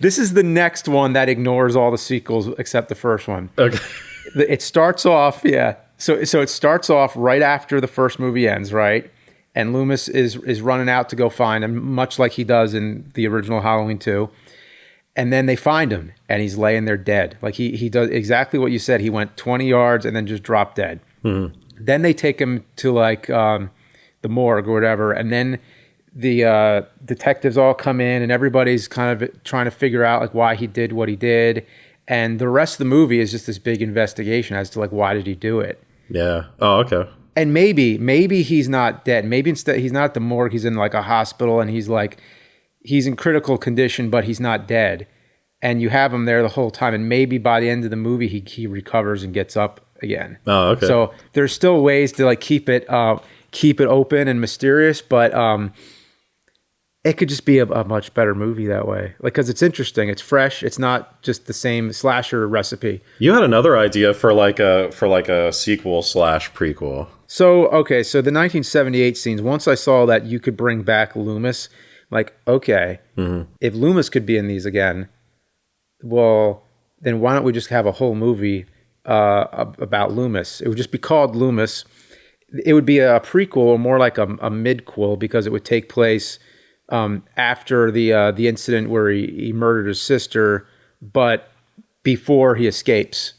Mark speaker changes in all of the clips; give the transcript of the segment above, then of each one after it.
Speaker 1: This is the next one that ignores all the sequels except the first one.
Speaker 2: Okay.
Speaker 1: It starts off, yeah. So it starts off right after the first movie ends, right? And Loomis is running out to go find him, much like he does in the original Halloween 2. And then they find him, and he's laying there dead. Like he does exactly what you said. He went 20 yards and then just dropped dead. Mm-hmm. Then they take him to like the morgue or whatever, and then the detectives all come in, and everybody's kind of trying to figure out like why he did what he did. And the rest of the movie is just this big investigation as to like why did he do it.
Speaker 2: Yeah. Oh, okay.
Speaker 1: And maybe he's not dead. Maybe instead he's not at the morgue. He's in like a hospital, and he's in critical condition, but he's not dead. And you have him there the whole time. And maybe by the end of the movie, he recovers and gets up again.
Speaker 2: Oh, okay.
Speaker 1: So there's still ways to like keep it open and mysterious, but it could just be a much better movie that way. Like, because it's interesting, it's fresh, it's not just the same slasher recipe.
Speaker 2: You had another idea for like a sequel / prequel.
Speaker 1: So the 1978 scenes. Once I saw that you could bring back Loomis, like, okay, if Loomis could be in these again, well, then why don't we just have a whole movie about Loomis? It would just be called Loomis. It would be a prequel, or more like a midquel, because it would take place after the incident where he murdered his sister, but before he escapes.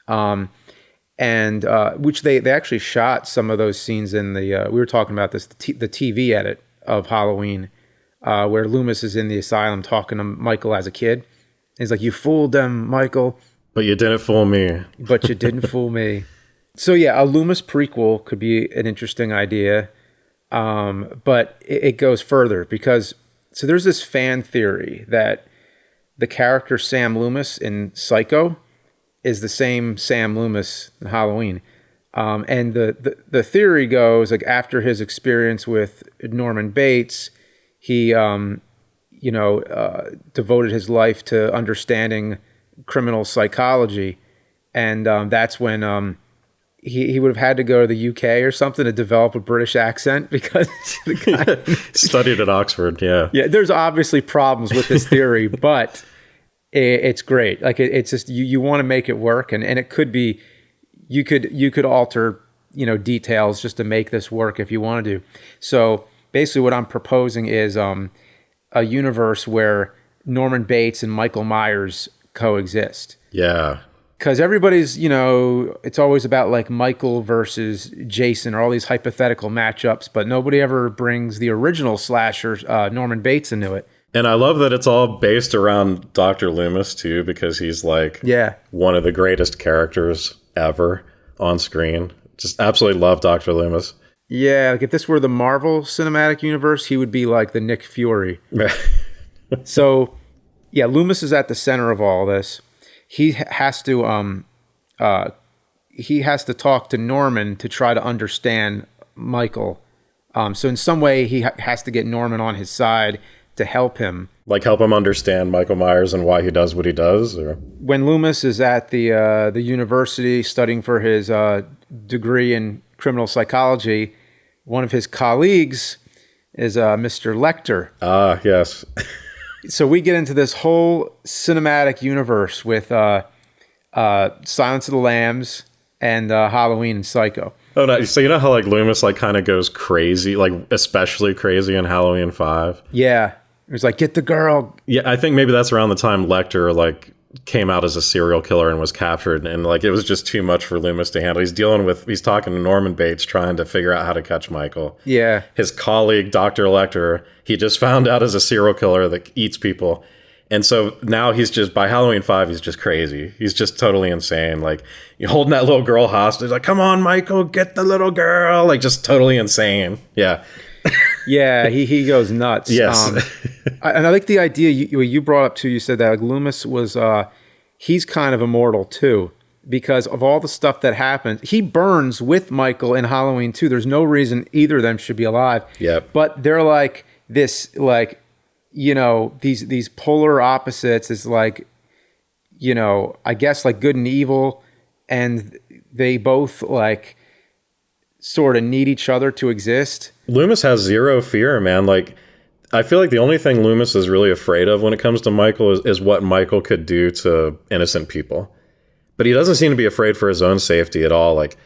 Speaker 1: And which they actually shot some of those scenes in the we were talking about this, the TV edit of Halloween, where Loomis is in the asylum talking to Michael as a kid. He's like, "You fooled them, Michael.
Speaker 2: But you didn't fool me."
Speaker 1: But you didn't fool me. So yeah, a Loomis prequel could be an interesting idea. But it goes further, because so there's this fan theory that the character Sam Loomis in Psycho is the same Sam Loomis in Halloween. And the theory goes, like, after his experience with Norman Bates, he devoted his life to understanding criminal psychology, and that's when he would have had to go to the UK or something to develop a British accent, because the guy
Speaker 2: studied at Oxford. Yeah.
Speaker 1: Yeah. There's obviously problems with this theory, but it's great. Like it's just, you want to make it work, and it could be, you could alter, details just to make this work if you want to do. So basically what I'm proposing is a universe where Norman Bates and Michael Myers coexist.
Speaker 2: Yeah.
Speaker 1: Because everybody's, it's always about like Michael versus Jason, or all these hypothetical matchups, but nobody ever brings the original slasher, Norman Bates, into it.
Speaker 2: And I love that it's all based around Dr. Loomis too, because he's like one of the greatest characters ever on screen. Just absolutely love Dr. Loomis.
Speaker 1: Yeah, like if this were the Marvel Cinematic Universe, he would be like the Nick Fury. So, yeah, Loomis is at the center of all this. He has to talk to Norman to try to understand Michael. So in some way, he has to get Norman on his side to help him.
Speaker 2: Like help him understand Michael Myers and why he does what he does? Or?
Speaker 1: When Loomis is at the university studying for his degree in criminal psychology, one of his colleagues is Mr. Lecter.
Speaker 2: Ah, yes.
Speaker 1: So we get into this whole cinematic universe with Silence of the Lambs and Halloween and Psycho.
Speaker 2: Oh, no. So you know how like Loomis like kind of goes crazy, like especially crazy in Halloween 5?
Speaker 1: Yeah. It was like, get the girl.
Speaker 2: Yeah, I think maybe that's around the time Lecter like came out as a serial killer and was captured, and like it was just too much for Loomis to handle. He's talking to Norman Bates, trying to figure out how to catch Michael.
Speaker 1: Yeah.
Speaker 2: His colleague, Dr. Lecter, he just found out as a serial killer that eats people. And so now he's just, by Halloween 5, he's just crazy. He's just totally insane. Like, you're holding that little girl hostage, like, come on, Michael, get the little girl. Like, just totally insane. Yeah.
Speaker 1: Yeah, he goes nuts.
Speaker 2: Yes.
Speaker 1: And I like the idea you brought up too. You said that like Loomis was, he's kind of immortal too, because of all the stuff that happened. He burns with Michael in Halloween 2. There's no reason either of them should be alive.
Speaker 2: Yep.
Speaker 1: But they're like this, like, these polar opposites is like, I guess like good and evil, and they both like sort of need each other to exist.
Speaker 2: Loomis has zero fear, man. Like I feel like the only thing Loomis is really afraid of when it comes to Michael is what Michael could do to innocent people. But he doesn't seem to be afraid for his own safety at all. Like,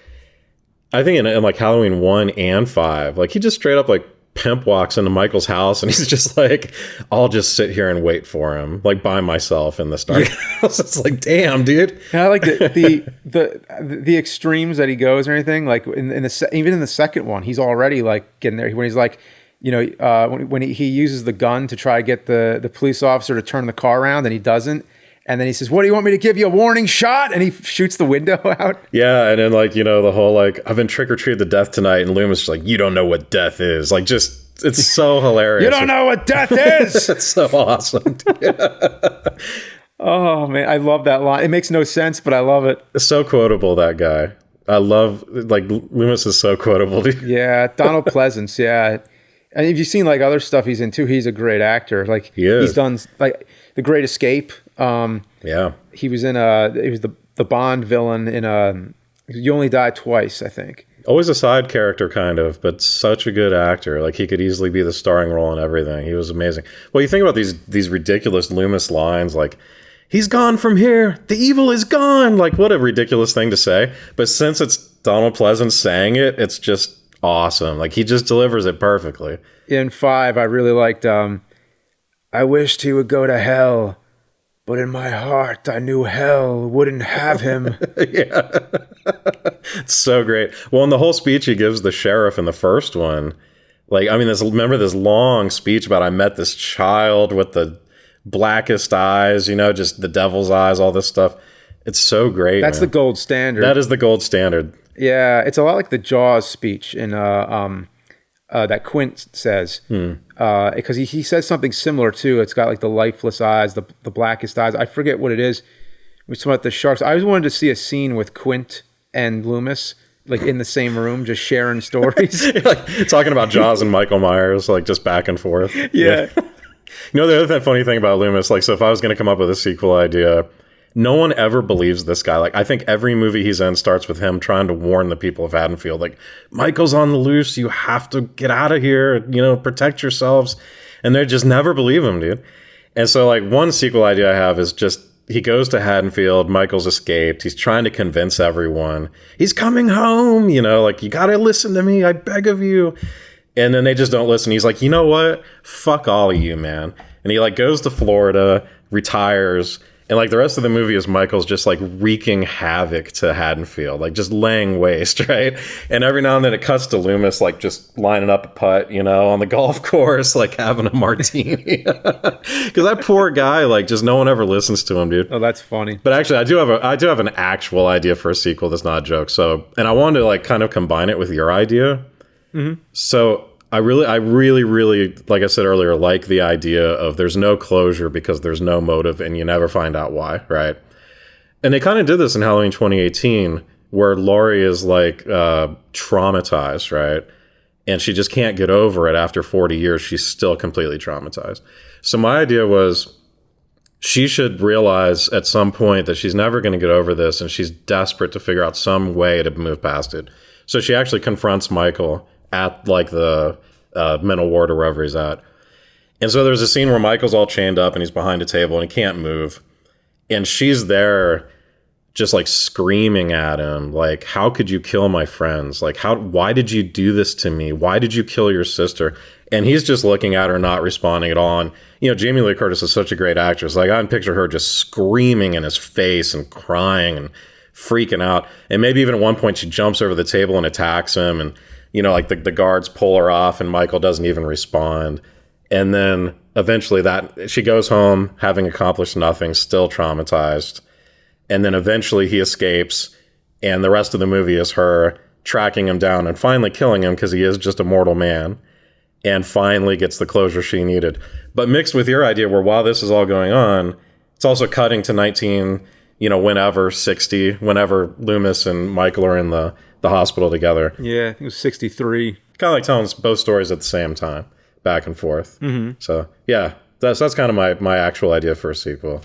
Speaker 2: I think in like Halloween 1 and 5, like he just straight up like pimp walks into Michael's house and he's just like, I'll just sit here and wait for him, like by myself in this dark house. It's like, damn, dude.
Speaker 1: And I like the extremes that he goes or anything. Like even in the second one, he's already like getting there when he's like, you know, when he uses the gun to try to get the police officer to turn the car around and he doesn't. And then he says, what do you want me to give you, a warning shot? And he shoots the window out.
Speaker 2: Yeah, and then like, you know, the whole like, I've been trick-or-treated to death tonight. And Loomis is like, you don't know what death is. Like, just, it's so hilarious.
Speaker 1: You don't know what death is.
Speaker 2: It's so awesome.
Speaker 1: Oh, man, I love that line. It makes no sense, but I love it.
Speaker 2: It's so quotable, that guy. I love, like, Loomis is so quotable.
Speaker 1: Yeah, Donald Pleasance, yeah. And if you've seen like other stuff he's in too, he's a great actor. Like he's done like The Great Escape.
Speaker 2: Yeah,
Speaker 1: he was in he was the Bond villain in You Only Die Twice, I think.
Speaker 2: Always a side character kind of, but such a good actor. Like he could easily be the starring role in everything. He was amazing. Well, you think about these ridiculous Loomis lines like, he's gone from here, the evil is gone. Like what a ridiculous thing to say. But since it's Donald Pleasance saying it, it's just awesome. Like he just delivers it perfectly.
Speaker 1: In 5, I really liked I wished he would go to hell, but in my heart I knew hell wouldn't have him.
Speaker 2: Yeah. It's so great. Well, in the whole speech he gives the sheriff in the first one, like, I mean, remember this long speech about I met this child with the blackest eyes, you know, just the devil's eyes, all this stuff. It's so great.
Speaker 1: That's the gold standard.
Speaker 2: That is the gold standard.
Speaker 1: Yeah, it's a lot like the Jaws speech in that Quint says, because he says something similar too. It's got like the lifeless eyes, the blackest eyes. I forget what it is. We're talking about the sharks. I always wanted to see a scene with Quint and Loomis, like in the same room, just sharing stories.
Speaker 2: Like talking about Jaws and Michael Myers, like just back and forth.
Speaker 1: Yeah.
Speaker 2: You know, the other funny thing about Loomis, like, so if I was going to come up with a sequel idea, no one ever believes this guy. Like, I think every movie he's in starts with him trying to warn the people of Haddonfield, like, Michael's on the loose. You have to get out of here, you know, protect yourselves. And they just never believe him, dude. And so, like, one sequel idea I have is just, he goes to Haddonfield, Michael's escaped, he's trying to convince everyone, he's coming home, you know, like, you gotta listen to me, I beg of you. And then they just don't listen. He's like, you know what? Fuck all of you, man. And he, like, goes to Florida, retires, and, like, the rest of the movie is Michael's just, like, wreaking havoc to Haddonfield, like, just laying waste, right? And every now and then it cuts to Loomis, like, just lining up a putt, you know, on the golf course, like, having a martini. Because that poor guy, like, just no one ever listens to him, dude.
Speaker 1: Oh, that's funny.
Speaker 2: But actually, I do have an actual idea for a sequel that's not a joke. So, and I wanted to, like, kind of combine it with your idea. Mm-hmm. So I really, like I said earlier, like the idea of there's no closure because there's no motive and you never find out why, right? And they kind of did this in Halloween 2018 where Laurie is like traumatized, right? And she just can't get over it after 40 years. She's still completely traumatized. So my idea was she should realize at some point that she's never going to get over this and she's desperate to figure out some way to move past it. So she actually confronts Michael at like the mental ward or wherever he's at. And so there's a scene where Michael's all chained up and he's behind a table and he can't move. And she's there just like screaming at him, like, how could you kill my friends? Like, why did you do this to me? Why did you kill your sister? And he's just looking at her, not responding at all. And, you know, Jamie Lee Curtis is such a great actress. Like, I can picture her just screaming in his face and crying and freaking out. And maybe even at one point she jumps over the table and attacks him. And, you know, like the guards pull her off and Michael doesn't even respond. And then eventually she goes home having accomplished nothing, still traumatized. And then eventually he escapes. And the rest of the movie is her tracking him down and finally killing him because he is just a mortal man. And finally gets the closure she needed. But mixed with your idea where while this is all going on, it's also cutting to 60, whenever Loomis and Michael are in the hospital together.
Speaker 1: Yeah, it was 63.
Speaker 2: Kind of like telling both stories at the same time, back and forth. Mm-hmm. So, yeah, that's kind of my actual idea for a sequel.